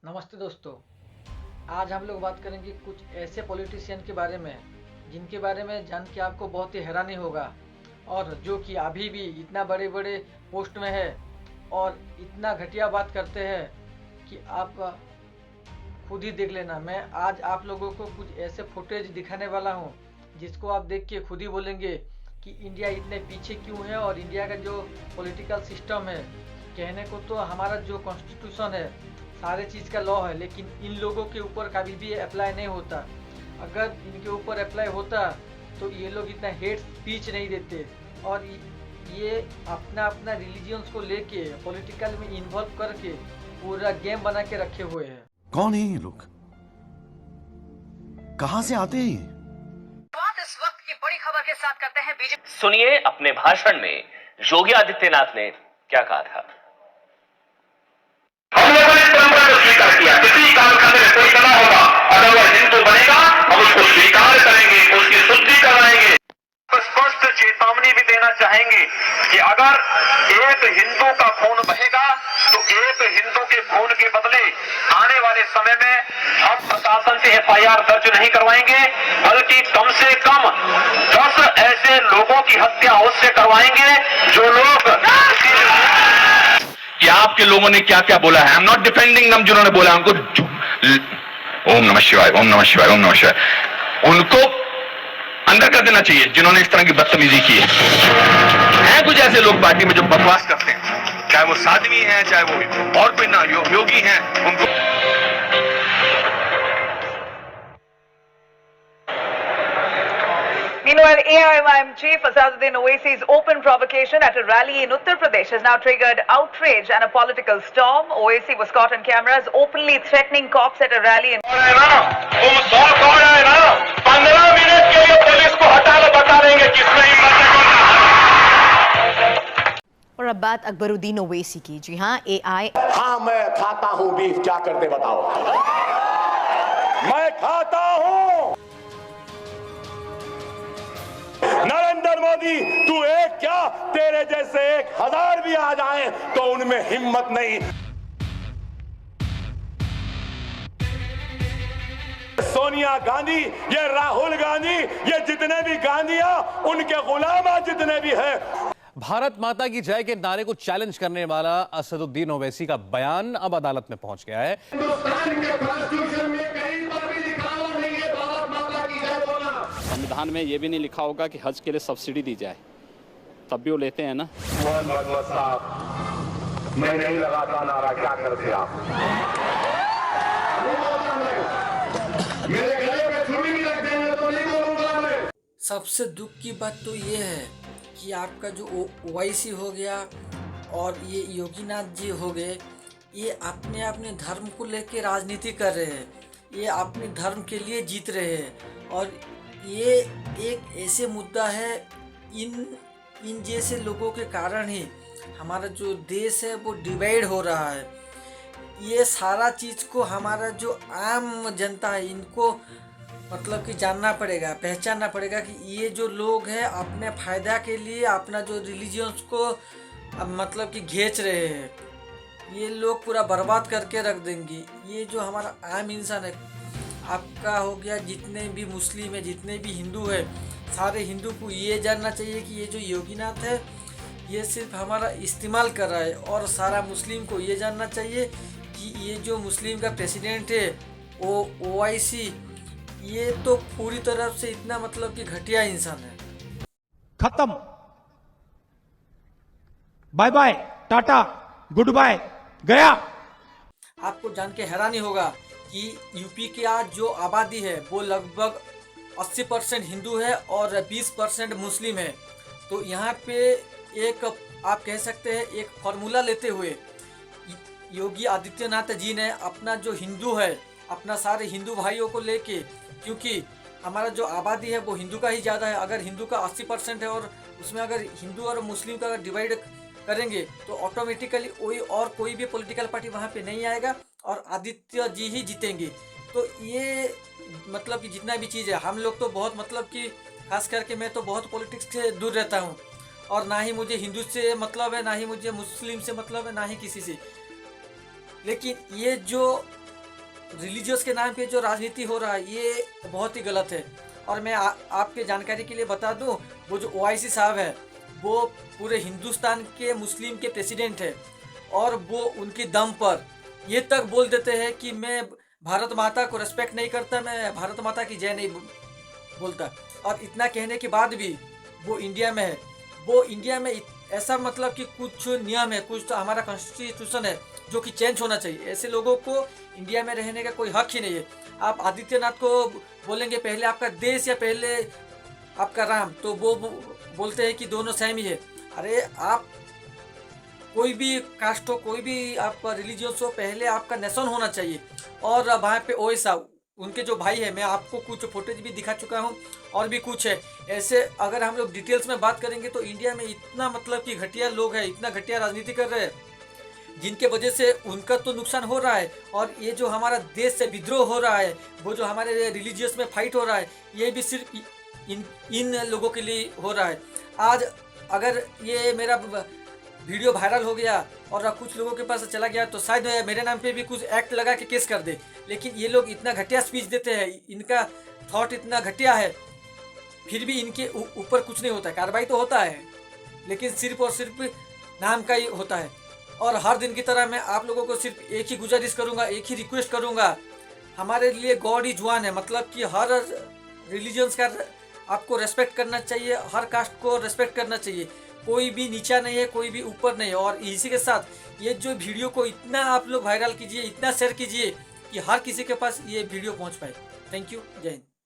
नमस्ते दोस्तों। आज हम लोग बात करेंगे कुछ ऐसे पॉलिटिशियन के बारे में जिनके बारे में जान के आपको बहुत ही हैरानी होगा, और जो कि अभी भी इतना बड़े बड़े पोस्ट में है और इतना घटिया बात करते हैं कि आप खुद ही देख लेना। मैं आज आप लोगों को कुछ ऐसे फुटेज दिखाने वाला हूँ जिसको आप देख के खुद ही बोलेंगे कि इंडिया इतने पीछे क्यों है। और इंडिया का जो पॉलिटिकल सिस्टम है, कहने को तो हमारा जो कॉन्स्टिट्यूशन है, सारे चीज़ का लॉ है, लेकिन इन लोगों के ऊपर कभी भी अप्लाई नहीं होता। अगर इनके ऊपर अप्लाई होता तो ये लोग इतना हेट स्पीच नहीं देते। और ये अपना अपना रिलीजियंस को लेके पॉलिटिकल में इन्वॉल्व करके पूरा गेम बना के रखे हुए हैं। कौन है ये लोग? कहां से आते हैं ये? बात इस वक्त की बड़ी खबर के साथ करते हैं बीजेपी। सुनिए अपने भाषण में योगी आदित्यनाथ ने क्या कहा था। हम लोगों ने इस परंपरा को स्वीकार किया। किसी कालखंड में कोई बना होगा, अगर वह हिंदू बनेगा हम उसको स्वीकार करेंगे, उसकी शुद्धि कराएंगे। स्पष्ट चेतावनी भी देना चाहेंगे कि अगर एक हिंदू का खून बहेगा तो एक हिंदू के खून के बदले आने वाले समय में हम प्रशासन से एफआईआर दर्ज नहीं करवाएंगे, बल्कि कम से कम 10 ऐसे लोगों की हत्या उससे करवाएंगे जो लोग कि आपके लोगों ने क्या क्या बोला है। आई एम नॉट डिफेंडिंग दम, जिन्होंने बोला उनको ओम नमः शिवाय, ओम नमः शिवाय, ओम नमः शिवाय, उनको अंदर कर देना चाहिए जिन्होंने इस तरह की बदतमीजी की है। कुछ ऐसे लोग पार्टी में जो बकवास करते हैं, चाहे वो साध्वी हैं, चाहे वो और कोई ना योगी हैं, उनको Meanwhile, AIMIM chief Asaduddin Owaisi's open provocation at a rally in Uttar Pradesh has now triggered outrage and a political storm. Owaisi was caught on cameras openly threatening cops at a rally in... तुम 100 कौन है ना, 15 minute के लिए police को हटा लो, बता देंगे किसने हिम्मत है। और अब बात अकबरुद्दीन ओवैसी की। जी हाँ, हाँ, मैं खाता हूँ बीफ, क्या करते बताओ। मैं खाता हूँ। नरेंद्र मोदी, तू एक क्या, तेरे जैसे 1000 भी आ जाएं तो उनमें हिम्मत नहीं। सोनिया गांधी, ये राहुल गांधी, ये जितने भी गांधियां, उनके गुलाम जितने भी हैं। भारत माता की जय के नारे को चैलेंज करने वाला असदुद्दीन ओवैसी का बयान अब अदालत में पहुंच गया है। हिंदुस्तान के कॉन्स्टिट्यूशन में कहीं पर भी लिखा हुआ नहीं है भारत माता की जय बोलना। संविधान में ये भी नहीं लिखा होगा कि हज के लिए सब्सिडी दी जाए, तब भी वो लेते हैं ना। मोहम्मद साहब, मैं नहीं लगाता नारा, क्या करते आप? मेरे गले में छुरी भी रख देंगे तो नहीं बोलूंगा मैं। सबसे दुख की बात तो ये है कि आपका जो ओवैसी हो गया और ये योगीनाथ जी हो गए, ये अपने धर्म को लेके राजनीति कर रहे हैं, ये अपने धर्म के लिए जीत रहे हैं। और ये एक ऐसे मुद्दा है, इन जैसे लोगों के कारण ही हमारा जो देश है वो डिवाइड हो रहा है। ये सारा चीज़ को हमारा जो आम जनता है, इनको मतलब कि जानना पड़ेगा, पहचानना पड़ेगा कि ये जो लोग हैं अपने फ़ायदा के लिए अपना जो रिलीजियंस को मतलब कि घेच रहे हैं। ये लोग पूरा बर्बाद करके रख देंगे। ये जो हमारा आम इंसान है, आपका हो गया, जितने भी मुस्लिम है, जितने भी हिंदू है, सारे हिंदू को ये जानना चाहिए कि ये जो योगीनाथ है ये सिर्फ हमारा इस्तेमाल कर रहा है। और सारा मुस्लिम को ये जानना चाहिए कि ये जो मुस्लिम का प्रेसिडेंट है ओवैसी, ये तो पूरी तरफ से इतना मतलब कि घटिया इंसान है। खत्म, बाय बाय, टाटा, गुड बाय, गया। आपको जान के हैरानी होगा कि यूपी की आज जो आबादी है वो लगभग 80% हिंदू है और 20% मुस्लिम है। तो यहाँ पे एक आप कह सकते हैं एक फार्मूला लेते हुए योगी आदित्यनाथ जी ने अपना जो हिंदू है, अपना सारे हिंदू भाइयों को लेके, क्योंकि हमारा जो आबादी है वो हिंदू का ही ज़्यादा है। अगर हिंदू का 80% है और उसमें अगर हिंदू और मुस्लिम का डिवाइड करेंगे तो ऑटोमेटिकली कोई भी पॉलिटिकल पार्टी वहाँ पे नहीं आएगा और आदित्य जी ही जीतेंगे। तो ये मतलब कि जितना भी चीज़ है, हम लोग तो बहुत मतलब कि खास करके मैं तो बहुत पॉलिटिक्स से दूर रहता हूँ, और ना ही मुझे हिंदू से मतलब है, ना ही मुझे मुस्लिम से मतलब है, ना ही किसी से। लेकिन ये जो रिलीजियस के नाम पे जो राजनीति हो रहा है ये बहुत ही गलत है। और मैं आपके जानकारी के लिए बता दूं, वो जो ओवैसी साहब है वो पूरे हिंदुस्तान के मुस्लिम के प्रेसिडेंट है और वो उनकी दम पर ये तक बोल देते हैं कि मैं भारत माता को रेस्पेक्ट नहीं करता, मैं भारत माता की जय नहीं बोलता। और इतना कहने के बाद भी वो इंडिया में है। वो इंडिया में ऐसा मतलब कि कुछ नियम है, कुछ तो हमारा कॉन्स्टिट्यूशन है जो कि चेंज होना चाहिए। ऐसे लोगों को इंडिया में रहने का कोई हक ही नहीं है। आप आदित्यनाथ को बोलेंगे पहले आपका देश या पहले आपका राम, तो वो बोलते हैं कि दोनों सेम ही है। अरे आप कोई भी कास्ट हो, कोई भी आपका रिलीजियस हो, पहले आपका नेशन होना चाहिए। और वहाँ पे ओवैसी उनके जो भाई है, मैं आपको कुछ फुटेज भी दिखा चुका हूँ और भी कुछ है। ऐसे अगर हम लोग डिटेल्स में बात करेंगे तो इंडिया में इतना मतलब कि घटिया लोग हैं, इतना घटिया राजनीति कर रहे हैं जिनके वजह से उनका तो नुकसान हो रहा है। और ये जो हमारा देश से विद्रोह हो रहा है, वो जो हमारे रिलीजियस में फाइट हो रहा है, ये भी सिर्फ इन लोगों के लिए हो रहा है। आज अगर ये मेरा वीडियो वायरल हो गया और कुछ लोगों के पास चला गया तो शायद मेरे नाम पे भी कुछ एक्ट लगा के केस कर दे। लेकिन ये लोग इतना घटिया स्पीच देते हैं, इनका थॉट इतना घटिया है, फिर भी इनके ऊपर कुछ नहीं होता है। कार्रवाई तो होता है लेकिन सिर्फ और सिर्फ नाम का ही होता है। और हर दिन की तरह मैं आप लोगों को सिर्फ एक ही गुजारिश करूंगा, एक ही रिक्वेस्ट करूंगा, हमारे लिए गॉड इज वन है। मतलब कि हर रिलीजन्स का आपको रेस्पेक्ट करना चाहिए, हर कास्ट को रेस्पेक्ट करना चाहिए। कोई भी नीचा नहीं है, कोई भी ऊपर नहीं है। और इसी के साथ ये जो वीडियो को इतना आप लोग वायरल कीजिए, इतना शेयर कीजिए कि हर किसी के पास ये वीडियो पहुंच पाए। थैंक यू, जय हिंद।